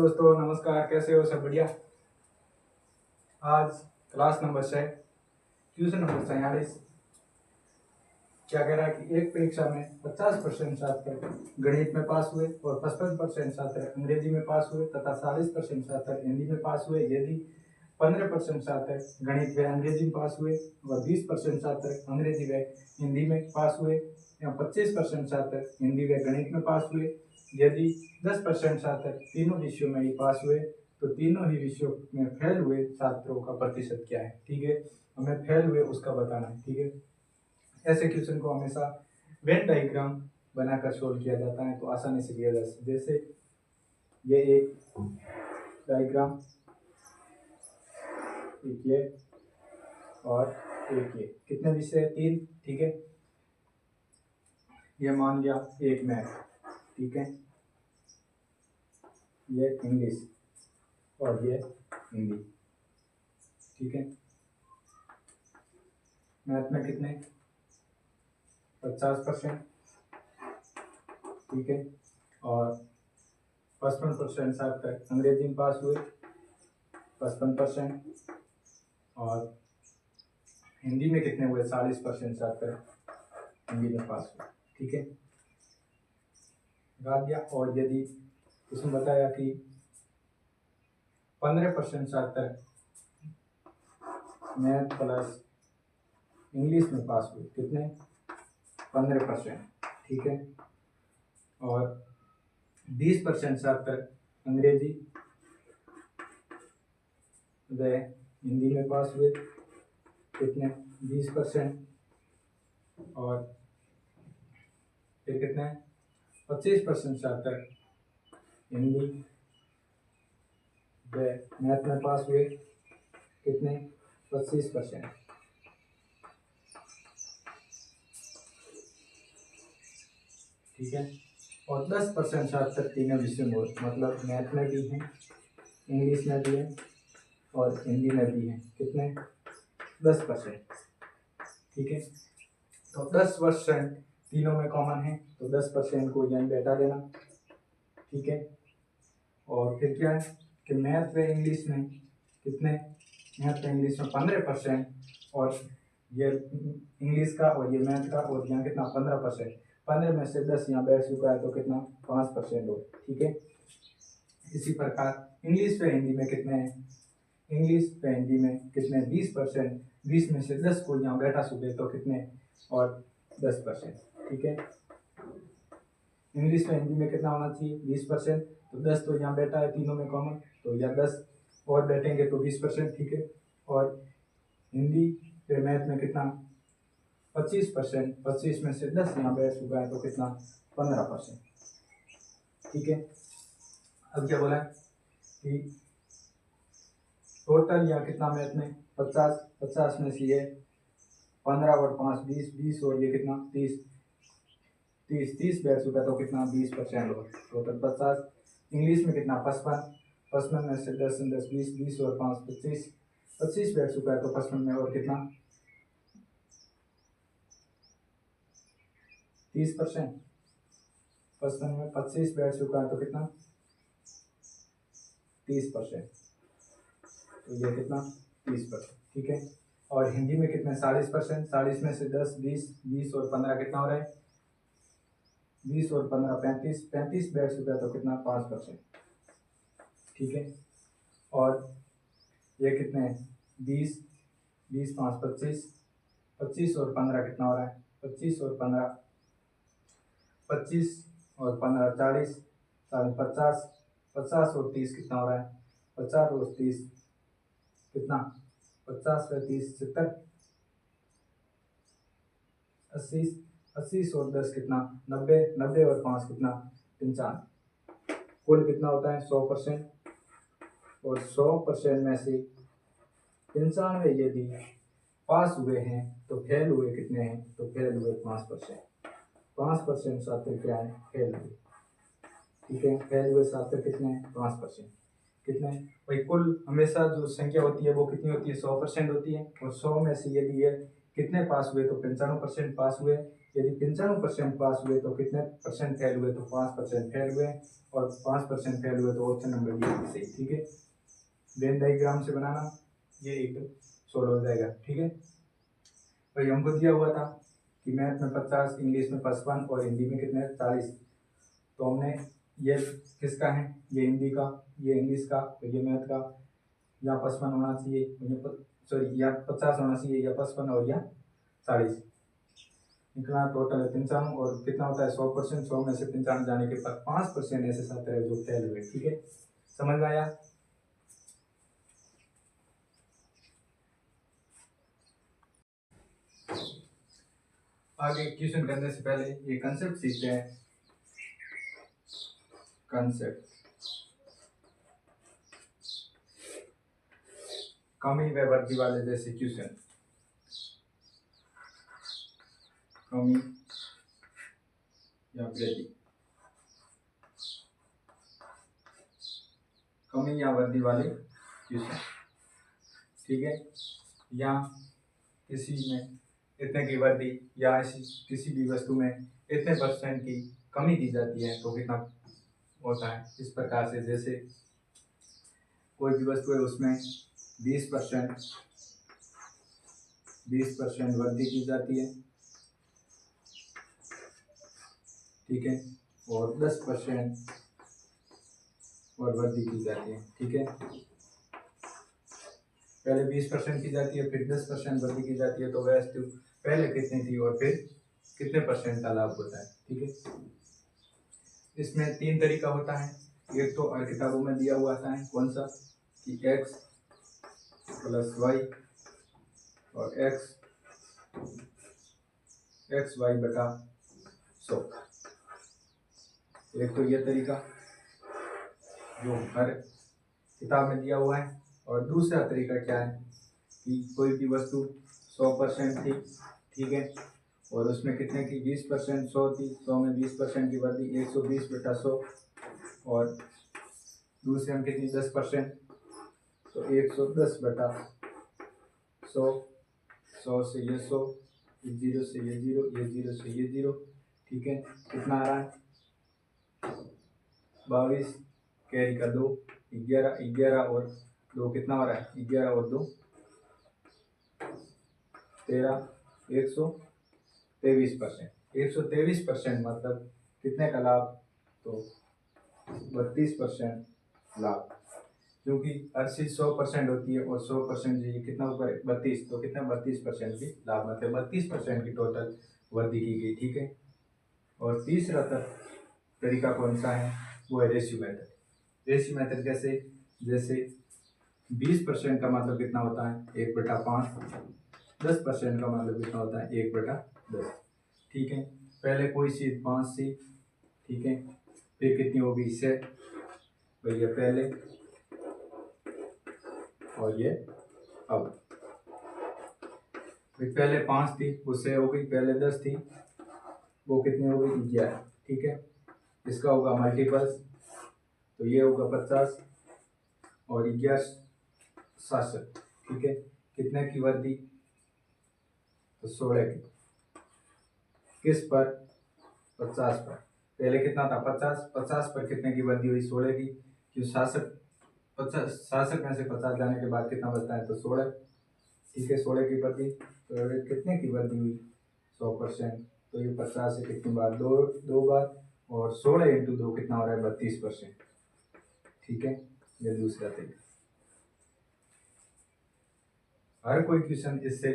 दोस्तों, नमस्कार। कैसे हो? सब बढ़िया। आज क्लास नंबर 6 ट्यूशन नंबर 46 क्या कह रहा है कि एक परीक्षा में 50% छात्र गणित में पास हुए और 55% छात्र अंग्रेजी में पास हुए तथा 40% छात्र हिंदी में पास हुए। यदि 15% छात्र गणित व अंग्रेजी में पास हुए और 20% छात्र अंग्रेजी व हिंदी में पास हुए या 25% छात्र हिंदी व गणित में पास हुए। यदि 10% छात्र तीनों विषयों में ही पास हुए तो तीनों ही विषयों में फेल हुए छात्रों का प्रतिशत क्या है। ठीक है, हमें फेल हुए उसका बताना है। ठीक है, ऐसे क्वेश्चन को हमेशा वेन डायग्राम बनाकर सोल्व किया जाता है तो आसानी से किया जा सकता है। जैसे ये एक डायग्राम, एक ये और एक ये, कितने विषय है? 3। ठीक है, ये मान लिया एक मैथ, ठीक है, ये इंग्लिश और ये हिंदी। ठीक है, मैथ में कितने? 50%, ठीक है, और 55% छात्र अंग्रेजी में पास हुए, 55%, और हिंदी में कितने हुए? 40% छात्र हिंदी में पास हुए। ठीक है, डाल दिया। और यदि इसमें बताया कि 15% छात्र मैथ प्लस इंग्लिश में पास हुए, कितने? 15%, ठीक है, और 20% छात्र अंग्रेजी व हिंदी में पास हुए, कितने? 20%, और फिर कितने? 25% छात्र हिंदी व मैथ में पास हुए, कितने? 25%। ठीक है, और 10% छात्र तीनों विषयों में, मतलब मैथ में भी हैं, इंग्लिश में भी हैं और हिंदी में भी हैं, कितने? 10%। ठीक है, तो 10% तीनों में कॉमन है तो 10% को यहीं बैठा देना। ठीक है, और फिर क्या है कि मैथ व इंग्लिश में कितने? मैथ व इंग्लिश में 15%, और ये इंग्लिश का और ये मैथ का, और यहाँ कितना? 15%। 15 में से 10 यहाँ बैठ चुका है तो कितना? 5% हो। ठीक है, इसी प्रकार इंग्लिश व हिंदी में कितने हैं? इंग्लिश व हिंदी में कितने? 20%। 20 में से 10 को यहाँ बैठा चुके तो कितने? और 10%। ठीक है, इंग्लिश व हिंदी में कितना होना चाहिए? 20%, तो 10 तो यहाँ बैठा है तीनों में कॉमन, तो यहाँ 10 और बैठेंगे तो 20%। ठीक है, और हिंदी व मैथ में कितना? 25%। 25 में से 10 यहाँ बैठ चुका है तो कितना? 15%। ठीक है, अब क्या बोला कि टोटल यहाँ कितना मैथ में? 50। 50 में से ये 15 और 5 20, 20 और ये कितना? 30। 30 बैठ चुका तो कितना? 20% हो। टोटल 50। इंग्लिश में कितना? 55। 55 में से 10 10 20, 20 और 5 25। 25 बैठ चुका है तो 55 में और कितना? 30%। 55 में 25 बैठ चुका है तो कितना? 30%, तो ये कितना? 30%। ठीक है, और हिंदी में कितने? 40%। 40 में से 10 20, 20 और 15 कितना हो रहा है? 20 और 15 35। 35 बैठ चुका है तो कितना? 5%। ठीक है, और ये कितने? 20, 20 5 25। 25 और 15 कितना हो रहा है? 25 और 15, 25 और 15 40, 50। 50 और 30 कितना हो रहा है? 50 और 30 कितना? 50 व 30 70। 80। 80 और 10 कितना? 90। 90 और 5 कितना? 95। कुल कितना होता है? 100%, और 100% में से 95 यदि पास हुए हैं तो फेल हुए कितने हैं? तो फेल हुए 5%। 5% छात्र क्या है? फेल हुए। ठीक है, फेल हुए छात्र कितने हैं? 5%। कितने? भाई कुल हमेशा जो संख्या होती है वो कितनी होती है? 100% होती है, और 100 में से यदि ये कितने पास हुए? तो 95% पास हुए। यदि 95% पास हुए तो कितने परसेंट फेल हुए, तो 5% फेल हुए, और 5% फेल हुए तो ऑप्शन नंबर डी सही। ठीक है, वेन डायग्राम से बनाना ये एकदम सोल्व हो जाएगा। ठीक है भाई, हमको दिया हुआ था कि मैथ में 50, इंग्लिश में 55 और हिंदी में कितने 40, तो हमने ये किसका है, ये हिंदी का, ये इंग्लिश का, तो ये मैथ का, यहाँ 55 होना चाहिए, सॉरी यहाँ 50 होना चाहिए, या 55 और यहाँ 40 निकला। टोटल है 95, और कितना होता है 100%, 100 में से 95 जाने के बाद 5% ऐसे छात्र है जो फेल हुए। ठीक है, समझ में आया। आगे क्वेश्चन करने से पहले ये कंसेप्ट सीखते हैं। कंसेप्ट, कमी व वृद्धि वाले जैसे क्वेश्चन, कमी या वृद्धि, कमी या वृद्धि वाले क्वेश्चन। ठीक है, या किसी में इतने की वृद्धि या ऐसी किसी भी वस्तु में इतने % की कमी दी जाती है तो कितना होता है, इस प्रकार से। जैसे कोई भी वस्तु है उसमें 20% वृद्धि की जाती है। ठीक है, और 10% और वृद्धि की जाती है। ठीक है, पहले 20% की जाती है, फिर 10% वृद्धि की जाती है, तो वस्तु पहले कितनी थी और फिर कितने % का लाभ होता है। ठीक है, इसमें 3 तरीका होता है। एक तो किताबों में दिया हुआ आता है, कौन सा, कि x + y और x y बटा 100। एक तो यह तरीका जो हर किताब में दिया हुआ है, और दूसरा तरीका क्या है कि कोई भी वस्तु 100% थी, ठीक है, और उसमें कितने की 20% 100 थी, 100 में 20% की वृद्धि 120 बटा 100, और दूसरे में कितनी 10%, तो 110 बटा 100, 100 से ये 100, 0 से ये 0, ये 0 से ये 0। ठीक है, कितना आ रहा है 22, कैरी का 2, 11, 11 और 2 कितना हो रहा है 11 और 2 13, 123%। 123% मतलब कितने का लाभ, तो 32% लाभ, क्योंकि हर चीज 100% होती है, और 100% जी कितना ऊपर है 32, तो कितना 32% की लाभ, मतलब 32% की टोटल वृद्धि की गई। ठीक है, और तीसरा तरीका कौन सा है, वो है रेशियो मेथड। रेशियो मेथड कैसे, जैसे 20% का मतलब कितना होता है 1/5, 10% का मतलब कितना होता है 1/10। ठीक है, पहले कोई चीज 5 थी, ठीक है, फिर कितनी होगी 6, भैया पहले, और ये अब, फिर पहले 5 थी वो 6 हो गई, पहले 10 थी वो कितनी हो गई 11। ठीक है, इसका होगा मल्टीपल्स, तो ये होगा 50 और 11 67। ठीक है, कितने की वृद्धि, तो 16 की, किस पर 50 पर, पहले कितना था 50, 50 पर कितने की वृद्धि हुई 16 की, क्यों 66, 66 में से 50 जाने के बाद कितना बचता है, तो 16। ठीक है, 16 की वृद्धि, तो कितने की वृद्धि हुई 100%, तो ये 50 से कितनी बार, दो बार, और 16 × 2 कितना हो रहा है 32%। ठीक है, ये दूसरा तरीका। हर कोई क्वेश्चन इससे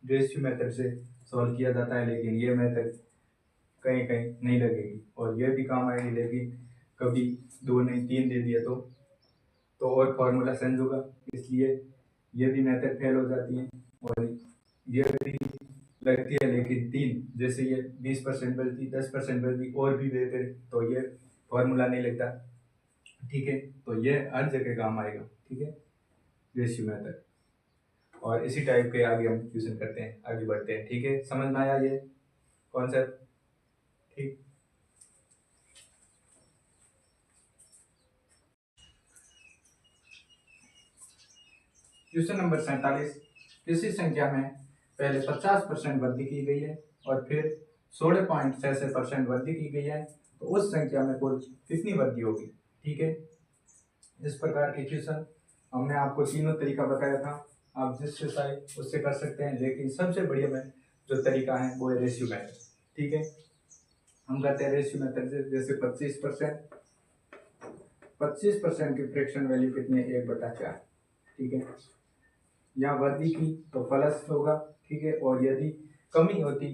रेशियो मेथड से सॉल्व किया जाता है, लेकिन ये मेथड कहीं कहीं नहीं लगेगी, और ये भी काम आएगी, लेकिन कभी 2 नहीं 3 दे दिया तो और फॉर्मूला चेंज होगा, इसलिए ये भी मेथड फेल हो जाती है, और ये भी लगती है, लेकिन 3 जैसे ये 20% बचती, 10% बचती, और भी देते तो ये फॉर्मूला नहीं लगता। ठीक है, तो ये हर जगह काम आएगा। ठीक है, रेशियो मेथड, और इसी टाइप के आगे हम क्वेश्चन करते हैं, आगे बढ़ते हैं। ठीक है, समझ में आया ये कॉन्सेप्ट। ठीक, क्वेश्चन नंबर 47, किसी संख्या में पहले 50% वृद्धि की गई है और फिर 16.66% वृद्धि की गई है, तो उस संख्या में कुल कितनी वृद्धि होगी। ठीक है, इस प्रकार के क्वेश्चन हमने आपको तीनों तरीका बताया था, आप जिससे चाहे उससे कर सकते हैं, लेकिन सबसे बढ़िया में जो तरीका है वो है रेशियो मेथड। ठीक है, हम करते हैं रेशियो मेथड। जैसे 25% की फ्रैक्शन वैल्यू कितनी है, 1/4। ठीक है, यहाँ वृद्धि की तो प्लस होगा। ठीक है, और यदि कमी होती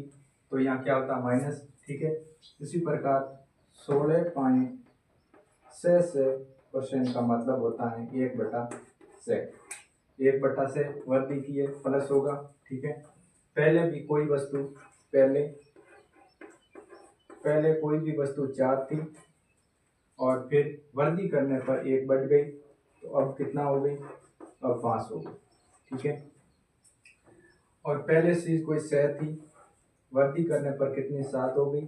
तो यहाँ क्या होता, माइनस। ठीक है, इसी प्रकार 16.66% का मतलब होता है 1/6। 1/6 वृद्धि की है, प्लस होगा। ठीक है, पहले भी कोई वस्तु पहले कोई भी वस्तु 4 थी और फिर वृद्धि करने पर 1 बढ़ गई, तो अब कितना हो गई, अब 5 हो गई। ठीक है, और पहले से कोई 6 थी, वृद्धि करने पर कितनी 7 हो गई।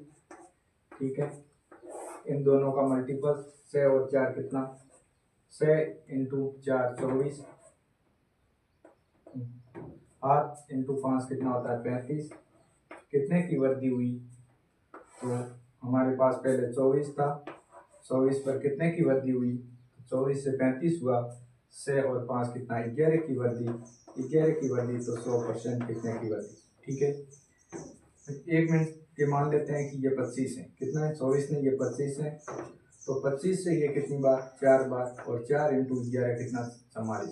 ठीक है, इन दोनों का मल्टीपल 6 और 4 कितना, 6 × 4 24, 8 × 5 कितना होता है 35। कितने की वृद्धि हुई, तो हमारे पास पहले 24 था, 24 पर कितने की वृद्धि हुई, 24 से 35 हुआ, 6 और 5 कितना 11 की वृद्धि, 11 की वृद्धि तो 100% कितने की वृद्धि। ठीक है, 1 मिनट के मान लेते हैं कि ये 25 है, कितना है 24 नहीं, ये 25 है, तो 25 से ये कितनी बार, 4 बार, और 4 × 11 कितना 44।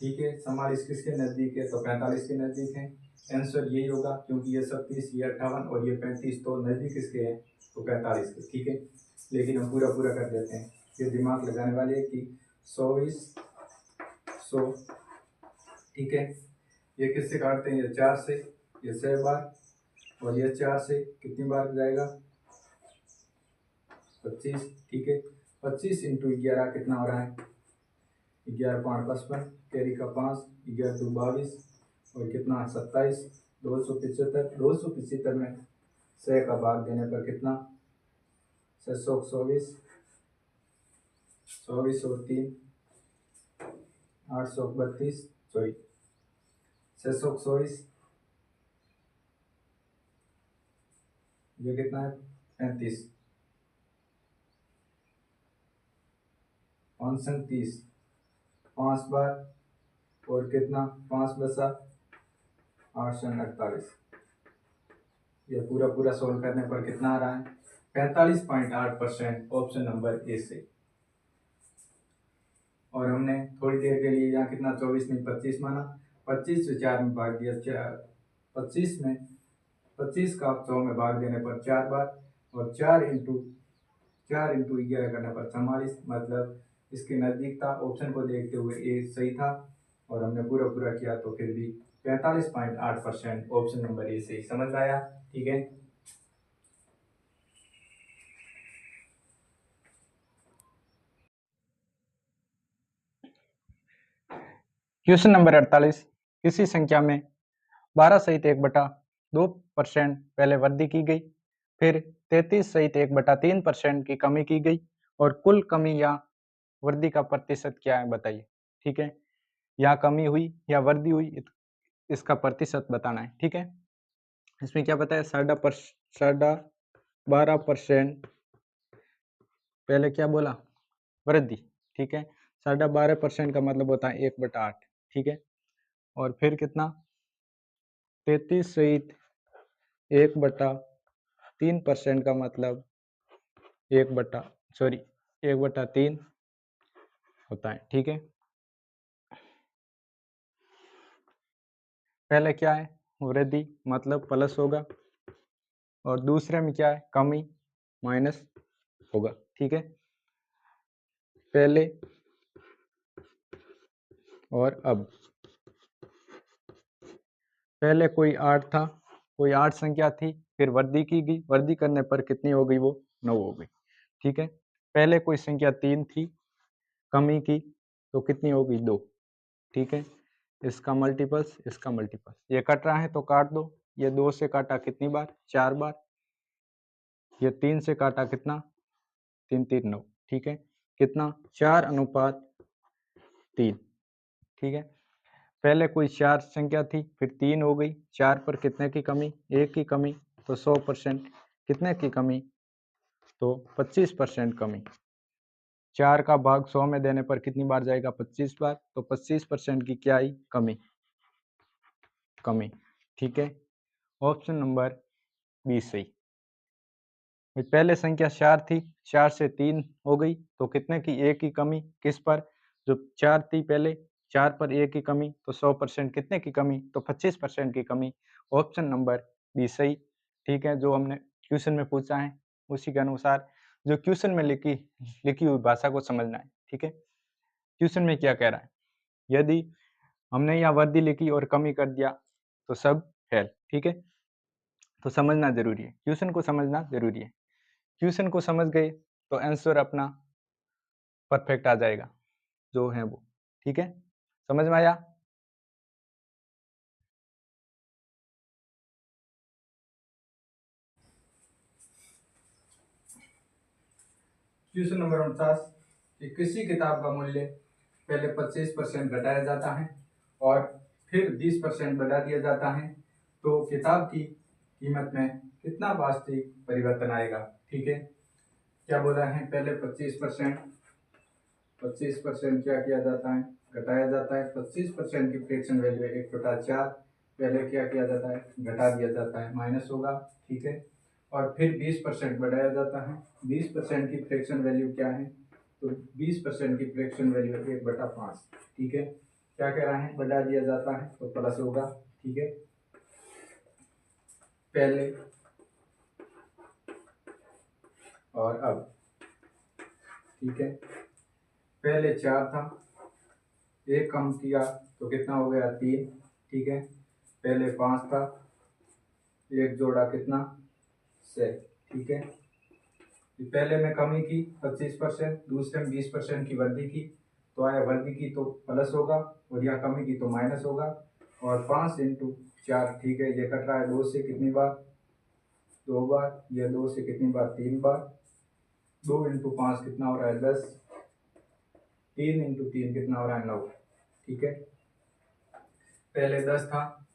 ठीक है, 44 किसके नज़दीक है, तो 45 के नज़दीक है। आंसर यही होगा, क्योंकि ये 37, ये 58 और ये 35 तो नज़दीक किसके हैं, तो 45 के। ठीक है, लेकिन हम पूरा कर देते हैं, ये दिमाग लगाने वाले हैं कि 24 100। ठीक है, ये किससे काटते हैं, ये 4 से, ये 6 बार, और ये 4 से कितनी बार जाएगा, 25। ठीक है, 25 × 11 कितना हो रहा है, 11 5 55, कैरी का 5, 11 2 22, और कितना 27, 275। 275 में 6 का भाग देने पर कितना, 624, 24 और 3 832, सॉरी 624, ये कितना है 35, 530, 5 बार, और कितना 5 बसा 848। ये पूरा सोल्व करने पर कितना आ रहा है, 45.8%, ऑप्शन नंबर ए से। और हमने थोड़ी देर के लिए यहाँ कितना 24 नहीं 25 माना, 25 से 4 में भाग दिया, 25 में 25 का 100 में भाग देने पर 4 बार, और 4 × 11 करने पर 44, मतलब इसके नज़दीक था। ऑप्शन को देखते हुए ए सही था, और हमने पूरा किया तो फिर भी 45.8%, ऑप्शन नंबर ए सही। समझ आया। ठीक है, क्वेश्चन नंबर 48, किसी संख्या में 12 सहित 1/2% पहले वृद्धि की गई, फिर 33 सहित 1/3% की कमी की गई, और कुल कमी या वृद्धि का प्रतिशत क्या है बताइए। ठीक है, यहाँ कमी हुई या वृद्धि हुई, इसका प्रतिशत बताना है। ठीक है, इसमें क्या बताया, 12% पहले क्या बोला, वृद्धि। ठीक है, 12.5% का मतलब होता है 1/8। ठीक है, और फिर कितना 33 सहित 1/3% का मतलब 1/3 होता है। ठीक है, पहले क्या है, वृद्धि मतलब प्लस होगा, और दूसरे में क्या है, कमी माइनस होगा। ठीक है, पहले और अब, पहले कोई 8 था, कोई 8 संख्या थी, फिर वृद्धि की गई, वृद्धि करने पर कितनी हो गई, वो 9 हो गई। ठीक है, पहले कोई संख्या 3 थी, कमी की तो कितनी हो गई, 2। ठीक है, इसका मल्टीपल्स, इसका मल्टीपल्स, ये कट रहा है तो काट दो। ये 2 से काटा कितनी बार, 4 बार। ये 3 से काटा कितना, 3 3 9। ठीक है, कितना 4:3। ठीक है, पहले कोई 4 संख्या थी, फिर 3 हो गई, 4 पर कितने की कमी, 1 की कमी, तो 100%, कितने की कमी, तो 25% कमी। 4 का भाग 100 में देने पर कितनी बार जाएगा, 25 बार, तो 25% की क्या आई, कमी, कमी। ठीक है, ऑप्शन नंबर बी सही। पहले संख्या 4 थी, 4 से 3 हो गई, तो कितने की, एक की कमी, किस पर, जो 4 थी पहले, 4 पर एक की कमी, तो 100% कितने की कमी, तो 25% की कमी। ऑप्शन नंबर बी सही। ठीक है, जो हमने क्वेश्चन में पूछा है उसी के अनुसार जो क्वेश्चन में लिखी हुई भाषा को समझना है। ठीक है, क्वेश्चन में क्या कह रहा है, यदि हमने यहाँ वर्दी लिखी और कमी कर दिया तो सब फेल। ठीक है, तो समझना जरूरी है, क्वेश्चन को समझना जरूरी है। क्वेश्चन को समझ गए तो आंसर अपना परफेक्ट आ जाएगा जो है वो। ठीक है, समझ में आया। क्वेश्चन नंबर 49 कि किसी किताब का मूल्य पहले 25% घटाया जाता है और फिर 20% बढ़ा दिया जाता है, तो किताब की कीमत में कितना वास्तविक परिवर्तन आएगा। ठीक है, क्या बोला है, पहले 25% क्या किया जाता है, घटाया जाता है। 25% की फ्रैक्शन वैल्यू 1/4, पहले क्या किया जाता है, घटा दिया जाता है, माइनस होगा। ठीक है, और फिर 20% बढ़ाया जाता है। 20% की फ्रैक्शन वैल्यू क्या है, तो 20% की फ्रैक्शन वैल्यू 1/5। ठीक है, क्या कह रहा है, बढ़ा दिया जाता है तो प्लस होगा। ठीक है, पहले और अब। ठीक है, पहले 4 था, एक कम किया तो कितना हो गया, 3। ठीक है, पहले 5 था, एक जोड़ा कितना, 6। ठीक है, पहले में कमी की 25%, दूसरे में 20% की वृद्धि की, तो आया वृद्धि की तो प्लस होगा और यह कमी की तो माइनस होगा। और 5 इंटू 4, ठीक है, ये कट रहा है 2 से कितनी बार, 2 बार, यह 2 से कितनी बार, 3 बार। 2 इंटू 5 कितना हो रहा है, 10। 3 इंटू 3 कितना हो रहा है, 9। ठीक है, पहले 10 था,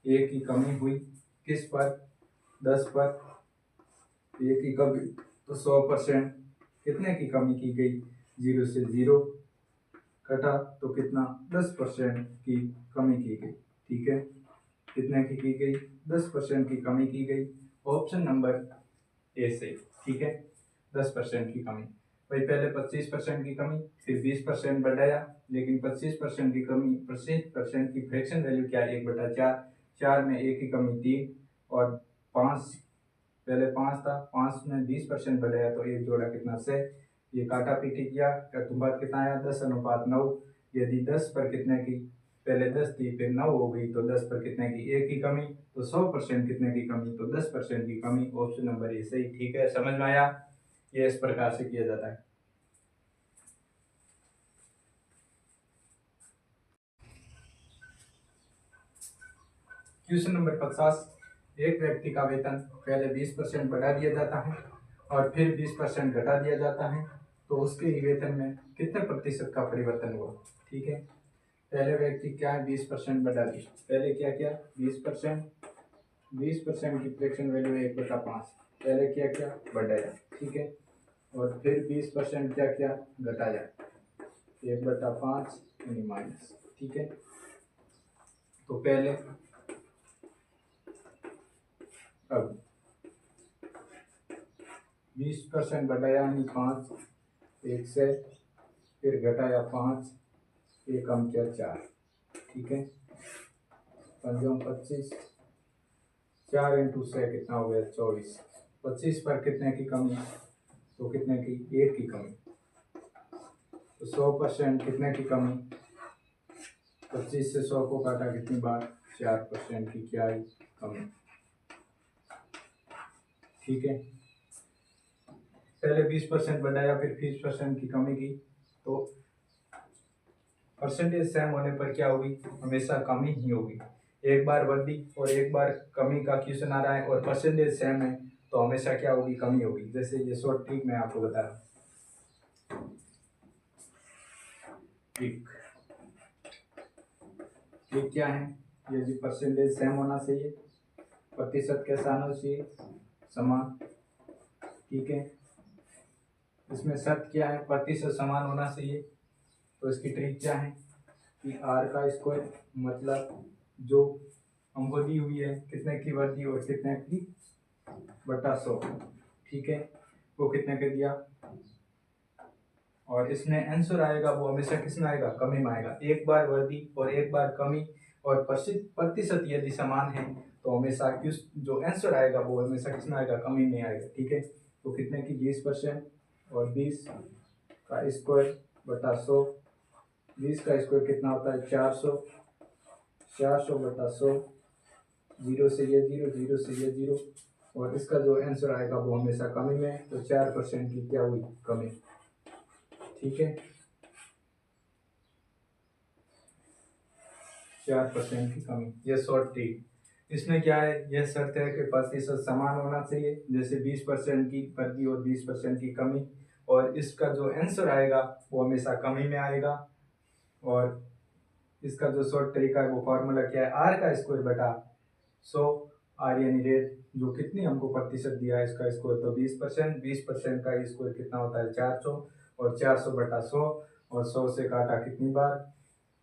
एक की कमी हुई, किस पर, 10 पर, एक की कमी, तो 100% कितने की कमी की गई, 0 से 0 कटा तो कितना, 10% की कमी की गई। ठीक है, कितने की गई, 10% की कमी की गई। ऑप्शन नंबर ए से। ठीक है, 10% की कमी। भाई पहले 25% की कमी, फिर 20% बढ़ाया, लेकिन 25% की कमी, 25% की फ्रैक्शन वैल्यू क्या है, 1/4। 4 में एक की कमी 3 और 5, पहले 5 था, 5 में 20% बढ़ाया तो एक जोड़ा कितना, 6। ये काटा पीटी किया, बात कितना आया, 10:9। यदि 10 पर कितने की, पहले 10 थी फिर 9 हो गई, तो 10 पर कितने की, एक की कमी, तो 100% कितने की कमी, तो 10% की कमी। ऑप्शन नंबर ए सही। ठीक है, समझ में आया, ये इस प्रकार से किया जाता है। क्वेश्चन नंबर 50, एक व्यक्ति का वेतन पहले 20% बढ़ा दिया जाता है और फिर 20% घटा दिया जाता है, तो उसके वेतन में कितने प्रतिशत का परिवर्तन हुआ। ठीक है, पहले व्यक्ति क्या है, 20% बढ़ा दी, पहले क्या किया, 20%, 20% की फ्रैक्शन वैल्यू है 1/5, पहले क्या किया, बढ़ाया। ठीक है, और फिर 20% क्या किया, घटाया, 1/5 यानी माइनस। ठीक है, तो पहले अब 20% बढ़ाया यानी 5, 1 से, फिर घटाया 5, एक कम किया 4। ठीक है, 25, 4 इंटू 6 कितना हो गया, 24। 25 पर कितने की कमी, तो कितने की, एक की कमी, तो 100% कितने की कमी, 25 से 100 को काटा कितनी बार, 4% की क्या आई, कमी। ठीक है, पहले 20% बढ़ाया फिर 20% की कमी की, तो परसेंटेज सेम होने पर क्या होगी, हमेशा कमी ही होगी। एक बार वृद्धि और एक बार कमी का क्वेश्चन आ रहा है और परसेंटेज सेम है, तो हमेशा क्या होगी, कमी होगी। जैसे ये शॉर्ट ट्रिक मैं आपको बता रहा हूँ, ट्रिक क्या है, ये परसेंटेज सेम होना चाहिए, प्रतिशत कैसा आना चाहिए, समान। ठीक है, इसमें शर्त क्या है, प्रतिशत समान होना चाहिए। तो इसकी ट्रिक क्या है कि आर का स्क्वायर मतलब जो हमको दी हुई है कितने की वर्दी और कितने की बटा 100। ठीक है, वो कितने का दिया, और इसमें आंसर आएगा वो हमेशा किसमें आएगा, कमी में आएगा। एक बार वर्दी और एक बार कमी और प्रतिशत यदि समान है तो हमेशा किस जो आंसर आएगा वो हमेशा किसमें आएगा, कमी में आएगा। ठीक है, तो कितने की 20% और 20 का स्क्वायर बटा 100। 20 का स्क्वायर कितना होता है, 400। 400 बटा 100, 0 से ये 0, 0 से ये 0, और इसका जो आंसर आएगा वो हमेशा कमी में है, तो 4% की क्या हुई, कमी। ठीक है, 4% की कमी, ये शॉर्ट ट्रिक। इसमें क्या है, यह शर्त है कि प्रतिशत समान होना चाहिए, जैसे 20% की वृद्धि और 20% की कमी, और इसका जो आंसर आएगा वो हमेशा कमी में आएगा। और इसका जो शॉर्ट तरीका है वो फॉर्मूला क्या है, आर का स्क्वायर बटा 100। आर यानी रेट, जो कितनी हमको प्रतिशत दिया है इसका स्क्वायर, तो 20%। 20% का स्क्वायर कितना होता है, 400, और 400 बटा 100, और 100 से काटा कितनी बार,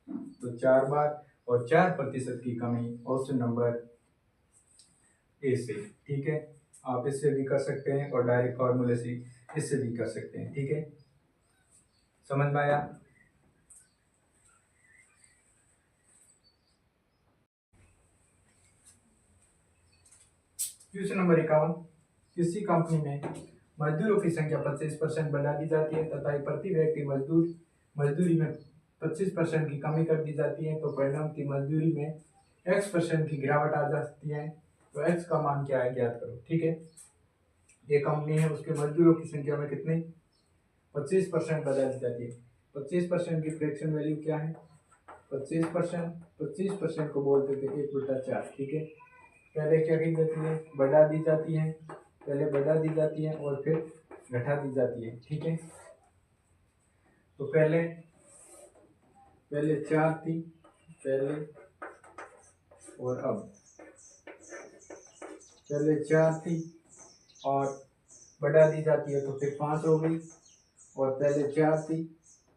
तो 4 बार, और 4% की कमी, ऑप्शन नंबर ए से। ठीक है, आप इससे भी कर सकते हैं और डायरेक्ट फॉर्मूले से इससे भी कर सकते हैं। ठीक है, समझ में आया। क्वेश्चन नंबर 51, किसी कंपनी में मजदूरों की संख्या 25% बढ़ा दी जाती है तथा प्रति व्यक्ति मजदूरी में 25% की कमी कर दी जाती है, तो परिणाम की मजदूरी में x% की गिरावट आ जाती है। तो x का मान क्या है, ज्ञात करो। ठीक है, ये कंपनी है, उसके मजदूरों की संख्या में कितनी 25% बढ़ा दी जाती है। 25% की फ्रैक्शन वैल्यू क्या है, 25%। 25% को बोलते थे 1/4। ठीक है, पहले क्या की जाती है, बढ़ा दी जाती है, पहले बढ़ा दी जाती है और फिर घटा दी जाती है। ठीक है, तो पहले 4 थी पहले, और अब पहले 4 थी और बढ़ा दी जाती है तो फिर 5 हो गई, और पहले 4 थी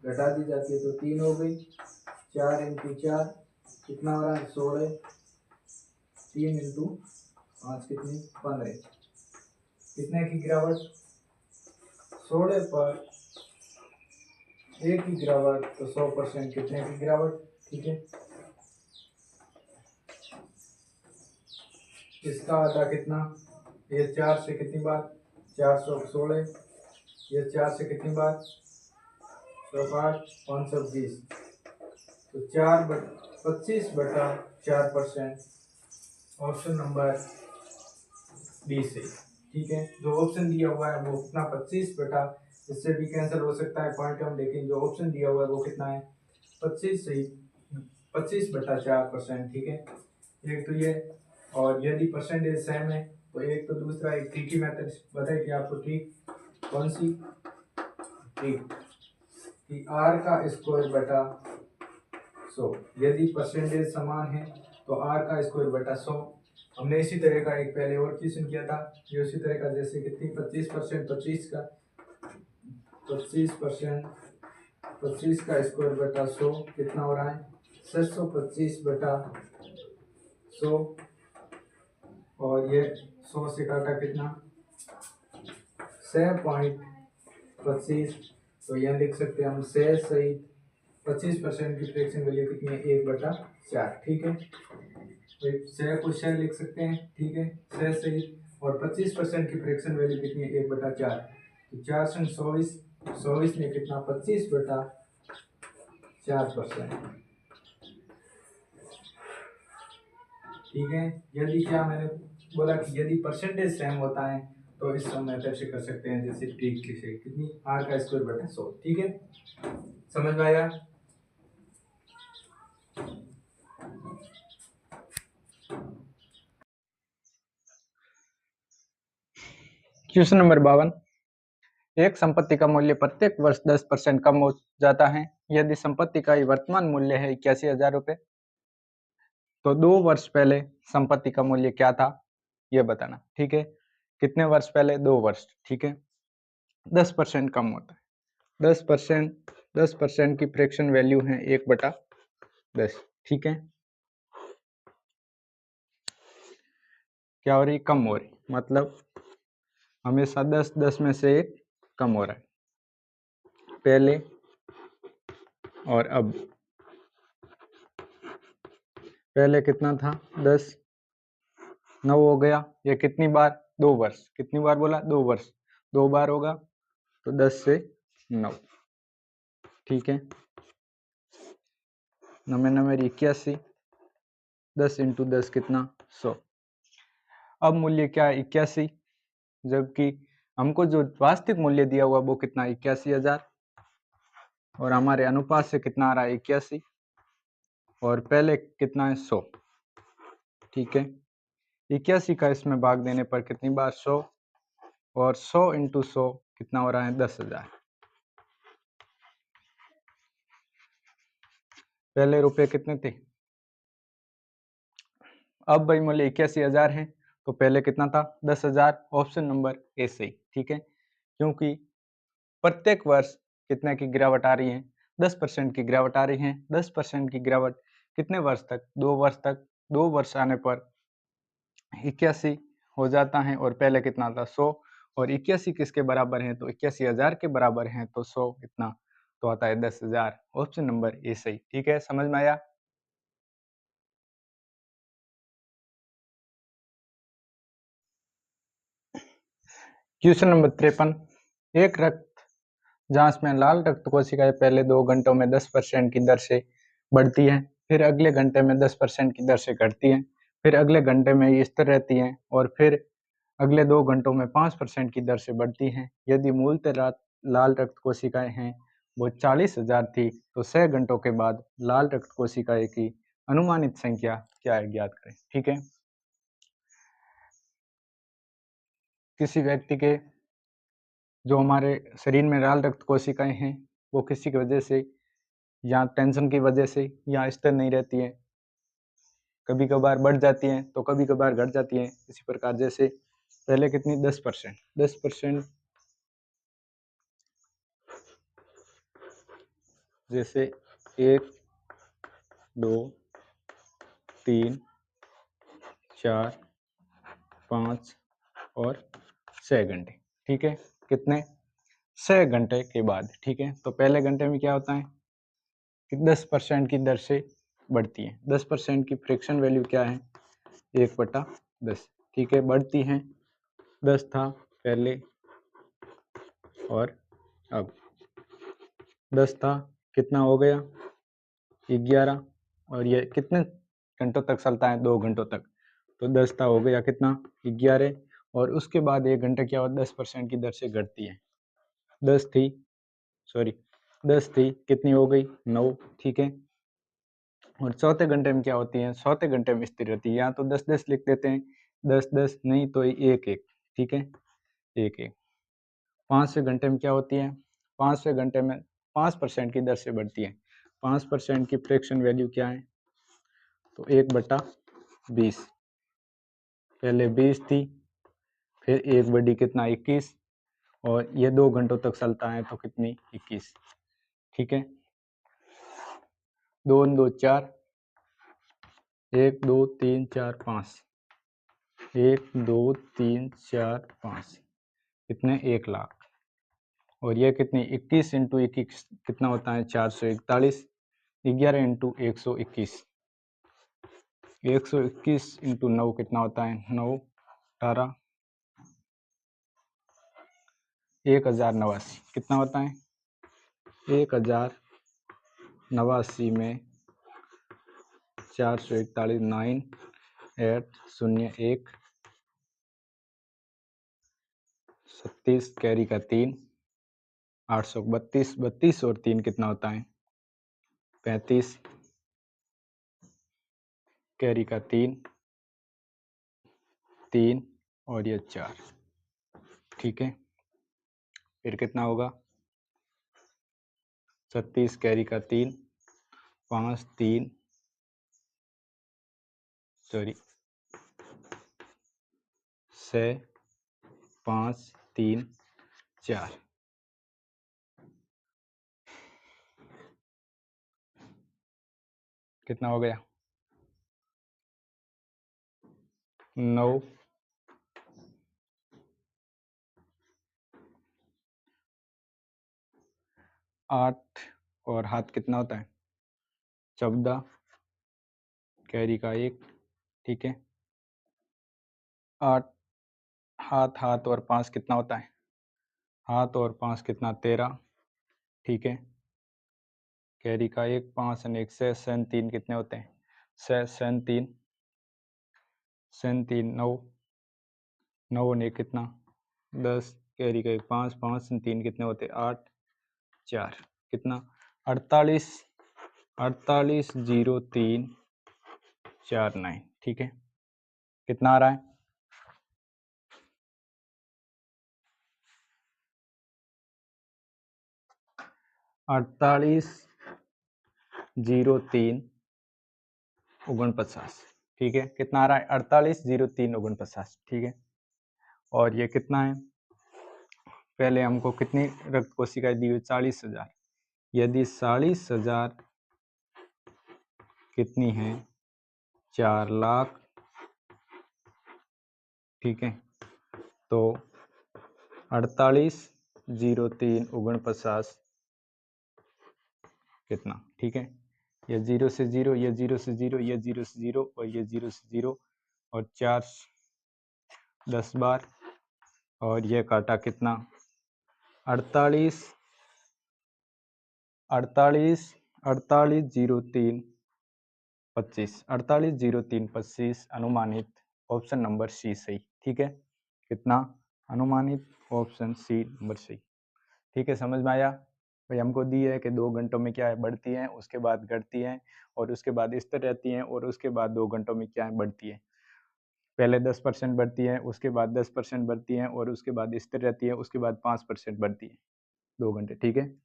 घटा दी जाती है तो 3 हो गई। 4 इंटू 4 कितना हो रहा है, 16। 3 इंटू 5 कितनी, 15। कितने की गिरावट, 16 पर 1 की गिरावट, तो 100% कितने की गिरावट। ठीक है, इसका आधा कितना, ये 4 से कितनी बार, 416, ये 4 से कितनी बार, 108, 520, तो 25/4%, ऑप्शन नंबर बी से। ठीक है, जो ऑप्शन दिया हुआ है वो कितना 25 इससे भी कैंसिल हो सकता है पॉइंट हम, लेकिन जो ऑप्शन दिया हुआ है वो कितना है, 25 से 25/4%। ठीक है, एक तो ये, और यदि परसेंटेज सेम है तो एक तो दूसरा एक ट्रिक की मेथड बताइए कि आपको ट्रिक कौन सी, ट्रिक कि आर का स्क्वायर बटा 100। यदि परसेंटेज समान है तो आर का स्क्वायर बटा 100। हमने इसी तरह का एक पहले और क्वेश्चन किया था, ये उसी तरह का, जैसे कितनी 25%, 25 का 25%, 25 का स्क्वायर बटा 100 कितना हो रहा है, 625/100, और ये 100 से काटा कितना, 6.25, तो यह लिख सकते हैं हम 6 सहित 25% की फ्रैक्शन वैल्यू कितनी है, 1/4। ठीक है, तो 6 को 6 लिख सकते हैं। ठीक है, 6 सहित, और 25% की फ्रैक्शन वैल्यू कितनी है, 1/4, तो 4 से 24, 24 में कितना 25/4%। ठीक है, यदि क्या मैंने बोला कि यदि परसेंटेज सेम होता है तो इस सब मेथड से कर सकते हैं, जैसे ट्रिक से कितनी, आर का स्क्वायर बटा 100। ठीक है, समझ में आया। क्वेश्चन नंबर 52, एक संपत्ति का मूल्य प्रत्येक वर्ष 10% कम हो जाता है यदि संपत्ति का वर्तमान मूल्य है 81,000 रुपये। तो 2 वर्ष पहले संपत्ति का मूल्य क्या था, ये बताना, ठीक है। कितने वर्ष पहले? 2 वर्ष, ठीक है। 10% कम होता है, 10% की फ्रैक्शन वैल्यू है 1/10, ठीक है। क्या हो रही? कम हो रही, मतलब हमेशा 10 में से 1 कम हो रहा है, पहले और अब। पहले कितना था? 10, 9 हो गया। ये कितनी बार? 2 वर्ष। कितनी बार बोला? 2 वर्ष। 2 बार होगा तो 10 से 9, ठीक है। 9 मेरी 81, 10 इंटू 10 कितना? 100। अब मूल्य क्या है? 81, जबकि हमको जो वास्तविक मूल्य दिया हुआ वो कितना? 81,000, और हमारे अनुपात से कितना आ रहा है? 81, और पहले कितना है? 100, ठीक है। 81 का इसमें भाग देने पर कितनी बार? 100, और 100 इंटू 100 कितना हो रहा है? 10,000। पहले रुपए कितने थे? अब भाई मूल्य 81,000 है, तो पहले कितना था? 10,000। ऑप्शन नंबर ए सही, ठीक है। क्योंकि प्रत्येक वर्ष कितने की गिरावट आ रही है? 10% की गिरावट आ रही है। 10% की गिरावट कितने वर्ष तक? 2 वर्ष तक। 2 वर्ष आने पर 81 हो जाता है, और पहले कितना था? 100, और 81 किसके बराबर है? तो 81,000 के बराबर है, तो 100 कितना? तो आता है 10,000। ऑप्शन नंबर ए सही, ठीक है। समझ में आया? Question number 53। एक रक्त जांच में लाल रक्त कोशिकाएं पहले 2 घंटों में 10% की दर से बढ़ती हैं, फिर अगले घंटे में 10% की दर से घटती हैं, फिर अगले घंटे में ये स्थिर रहती हैं, और फिर अगले 2 घंटों में 5% की दर से बढ़ती हैं। यदि मूलतः लाल रक्त कोशिकाएं हैं वो 40,000 थी, तो 6 घंटों के बाद लाल रक्त कोशिकाएं की अनुमानित संख्या क्या है? ज्ञात करें, ठीक है। किसी व्यक्ति के जो हमारे शरीर में लाल रक्त कोशिकाएं हैं वो किसी की वजह से, या टेंशन की वजह से, या स्थिर नहीं रहती है, कभी कभार बढ़ जाती हैं तो कभी कभार घट जाती हैं। इसी प्रकार जैसे पहले कितनी? 10%। 10%, जैसे 1, 2, 3, 4, 5 और 6 घंटे, ठीक है। कितने? 6 घंटे के बाद, ठीक है। तो पहले घंटे में क्या होता है कि 10% की दर से बढ़ती है। 10% की फ्रैक्शन वैल्यू क्या है? 1/10, ठीक है। बढ़ती हैं, 10 था पहले और अब। 10 था, कितना हो गया? 11, और ये कितने घंटों तक चलता है? 2 घंटों तक। तो 10 था, हो गया कितना? 11, और उसके बाद 1 घंटे क्या हुआ? 10% की दर से घटती है। 10 थी, सॉरी 10 थी, कितनी हो गई? 9, ठीक है। और चौथे घंटे में क्या होती है? चौथे घंटे में स्थिर रहती है। या तो 10-10 लिख देते हैं, 10-10, नहीं तो 1-1, ठीक है, 1-1। 5वें घंटे में क्या होती है? 5वें घंटे में 5% की दर से बढ़ती है। 5% की फ्रैक्शन वैल्यू क्या है? तो 1/20। पहले 20 थी, फिर 1 बढ़ी कितना? 21, और ये 2 घंटों तक चलता है तो कितनी? 21, ठीक है। 2 2 4, 1 2 3 4 5, 1 2 3 4 5, कितने? 1,00,000। और ये कितनी? 21 इंटू 21 कितना होता है? 441। 11 इंटू 121, 121 इंटू 9 कितना होता है? 9, 18, 1089 कितना होता है? 1089 में 441, 9 8 0 1 37 कैरी का 3, 832, 32 और 3 कितना होता है? 35 कैरी का 3, 3 और ये 4, ठीक है। फिर कितना होगा? 36 कैरी का 3, 5 3, सॉरी 6 5 3 4। कितना हो गया? 9 8 और हाथ कितना होता है? 14, कैरी का 1, ठीक है। 8 हाथ और 5 कितना होता है? हाथ और 5 कितना? 13, ठीक है। कैरी का 1, 5 और 1 6 7 3 कितने होते हैं? 6 7 3 9, 9 और 1 कितना? 10, कैरी का 1 5 5 और 3 कितने होते हैं? 8 4 कितना? 48 48 0 3 4 9, ठीक है। कितना आ रहा है? 48 0 3 49, ठीक है। कितना आ रहा है? 48 0 3 49, ठीक है। और ये कितना है? पहले हमको कितनी रक्त कोशिकाएं दी हुई? 40,000। यदि 40,000 कितनी है? 4 लाख, ठीक है। तो 48 0 3 49 कितना, ठीक है। ये 0 से 0, ये 0 से 0, ये 0 से 0 और ये 0 से 0 और 4 10 बार और ये काटा कितना? 48 48 48 0 3 25, 48 0 3 25 अनुमानित ऑप्शन नंबर सी सही, ठीक है। कितना? अनुमानित ऑप्शन सी नंबर सही, ठीक है। समझ में आया? भाई हमको दी है कि 2 घंटों में क्या है? बढ़ती है, उसके बाद घटती है और उसके बाद स्थिर रहती है और उसके बाद 2 घंटों में क्या है? बढ़ती है। पहले 10% बढ़ती है, उसके बाद 10% बढ़ती है और उसके बाद स्थिर रहती है, उसके बाद 5% बढ़ती है 2 घंटे, ठीक है।